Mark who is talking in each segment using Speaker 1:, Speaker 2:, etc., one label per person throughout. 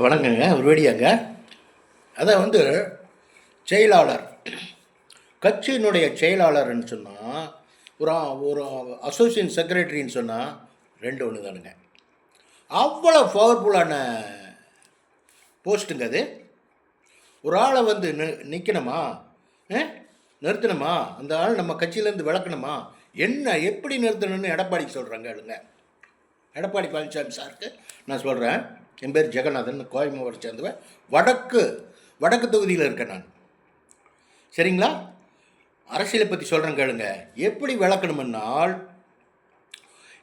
Speaker 1: வணக்கங்க. ஒரு வேடியாங்க. அதான் செயலாளர், கட்சியினுடைய செயலாளர்ன்னு சொன்னால், ஒரு ஒரு அசோசியேட் செக்ரட்டரின்னு சொன்னால் ரெண்டு ஒன்று தானுங்க. அவ்வளோ பவர்ஃபுல்லான போஸ்ட்டுங்க அது. ஒரு ஆளை நிற்கணுமா, நிறுத்தணுமா, அந்த ஆள் நம்ம கட்சியிலேருந்து விளக்கணுமா, என்ன எப்படி நிறுத்தணும்னு எடப்பாடிக்கு சொல்கிறாங்க. இல்லைங்க, எடப்பாடி பழனிசாமி சாருக்கு நான் சொல்கிறேன். என் பேர் ஜெகநாதன், கோயம்புத்தூரை சேர்ந்தவன். வடக்கு தொகுதியில் இருக்கேன் நான். சரிங்களா? அரசியலை பற்றி சொல்கிறேன் கேளுங்க. எப்படி விளக்கணும்னால்,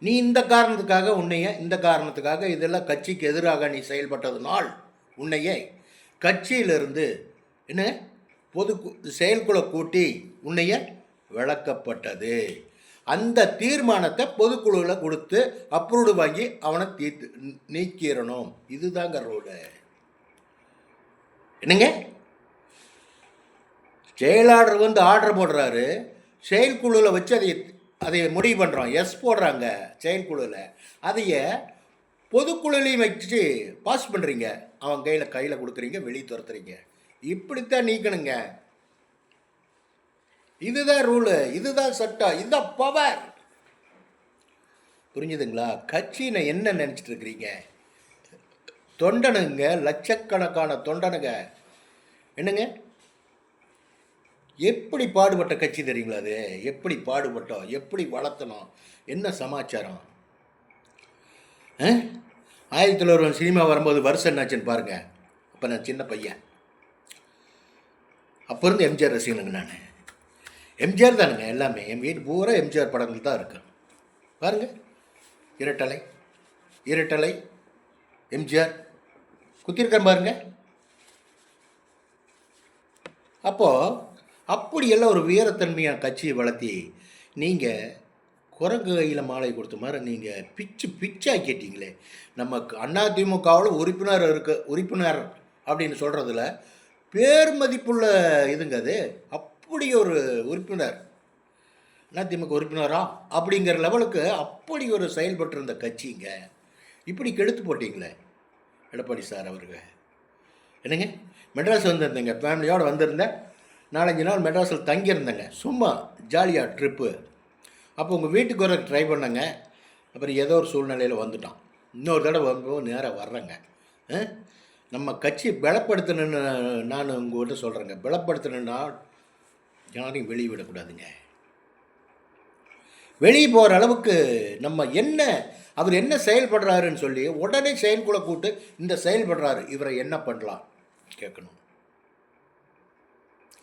Speaker 1: நீ இந்த காரணத்துக்காக இதெல்லாம் கட்சிக்கு எதிராக நீ செயல்பட்டதுனால் உன்னையே கட்சியிலிருந்து பொது செயற்குழு கூட்டி உன்னைய விளக்கப்பட்டது. அந்த தீர்மானத்தை பொதுக்குழுவில் கொடுத்து அப்ரூவ்டு வாங்கி அவனை நீக்கிடணும். இதுதாங்க ரோடு. என்னங்க, செயலாளர் ஆர்டர் போடுறாரு, செயற்குழுவில் வச்சு அதை முடிவு பண்ணுறோம். எஸ் போடுறாங்க செயற்குழுவில். அதைய பொதுக்குழுலையும் வச்சு பாஸ் பண்ணுறீங்க. அவன் கையில் கொடுக்குறீங்க, வெளியே துரத்துறீங்க. இப்படித்தான் நீக்கணுங்க. இதுதான் ரூலு, இதுதான் சட்டம், இதுதான் பவர். புரிஞ்சுதுங்களா? கட்சின்னு என்ன நினச்சிட்டு இருக்கிறீங்க? தொண்டனுங்க, லட்சக்கணக்கான தொண்டனுங்க. என்னங்க, எப்படி பாடுபட்ட கட்சி தெரியுங்களா அது? எப்படி பாடுபட்டோம், எப்படி வளர்த்தணும், என்ன சமாச்சாரம். 1901 சினிமா வரும்போது வருஷம் என்னாச்சுன்னு பாருங்க. அப்போ நான் சின்ன பையன். அப்போ இருந்து எம்ஜிஆர் ரசிகனுங்க. நான் எம்ஜிஆர் தானுங்க எல்லாமே. என் வீட்டு பூரா எம்ஜிஆர் படங்கள் தான் இருக்கு. பாருங்கள், இரட்டலை எம்ஜிஆர் குத்திருக்கேன் பாருங்க. அப்போது அப்படியெல்லாம் ஒரு வீரத்தன்மையாக கட்சியை வளர்த்தி நீங்கள் குரங்கு கையில் மாலை கொடுத்த மாதிரி நீங்கள் பிச்சாக்கிட்டீங்களே. நம்ம அதிமுகவில் உறுப்பினர் அப்படின்னு சொல்கிறதுல பேர் மதிப்புள்ள இதுங்க அது. அப்படி ஒரு உறுப்பினர், அதிமுக உறுப்பினரா அப்படிங்கிற லெவலுக்கு அப்படி ஒரு செயல்பட்டு இருந்த கட்சிங்க இப்படி கெடுத்து போட்டிங்களே எடப்பாடி சார் அவருக்கு. என்னங்க, மெட்ராஸ் வந்திருந்தேங்க, ஃபேமிலியோடு வந்திருந்தேன். 4-5 நாள் மெட்ராஸில் தங்கியிருந்தேங்க, சும்மா ஜாலியாக ட்ரிப்பு. அப்போ உங்கள் வீட்டுக்கு வர ட்ரை பண்ணேங்க. அப்புறம் ஏதோ ஒரு சூழ்நிலையில் வந்துட்டான். இன்னொரு தடவை வரும்போது நேராக வர்றேங்க. நம்ம கட்சி பலப்படுத்தணுன்னு நான் உங்கள்கிட்ட சொல்கிறேங்க. பலப்படுத்தணுன்னா யாரையும் வெளியே விடக்கூடாதுங்க. வெளியே போகிற அளவுக்கு நம்ம அவர் என்ன செயல்படுறாருன்னு சொல்லி உடனே செயல்குழு கூட்டு இந்த செயல்படுறாரு, இவரை என்ன பண்ணலாம் கேட்கணும்.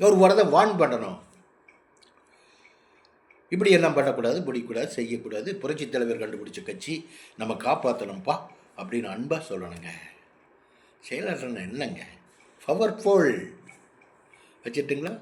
Speaker 1: ஒரு வரதை வான் பண்ணணும். இப்படி எல்லாம் பண்ணக்கூடாது, பிடிக்கூடாது, செய்யக்கூடாது. புரட்சி தலைவர் கண்டுபிடிச்ச கட்சி நம்ம காப்பாற்றணும்ப்பா அப்படின்னு அன்பாக சொல்லணுங்க. செயலாளர் என்னங்க பவர்ஃபுல் வச்சுட்டுங்களா?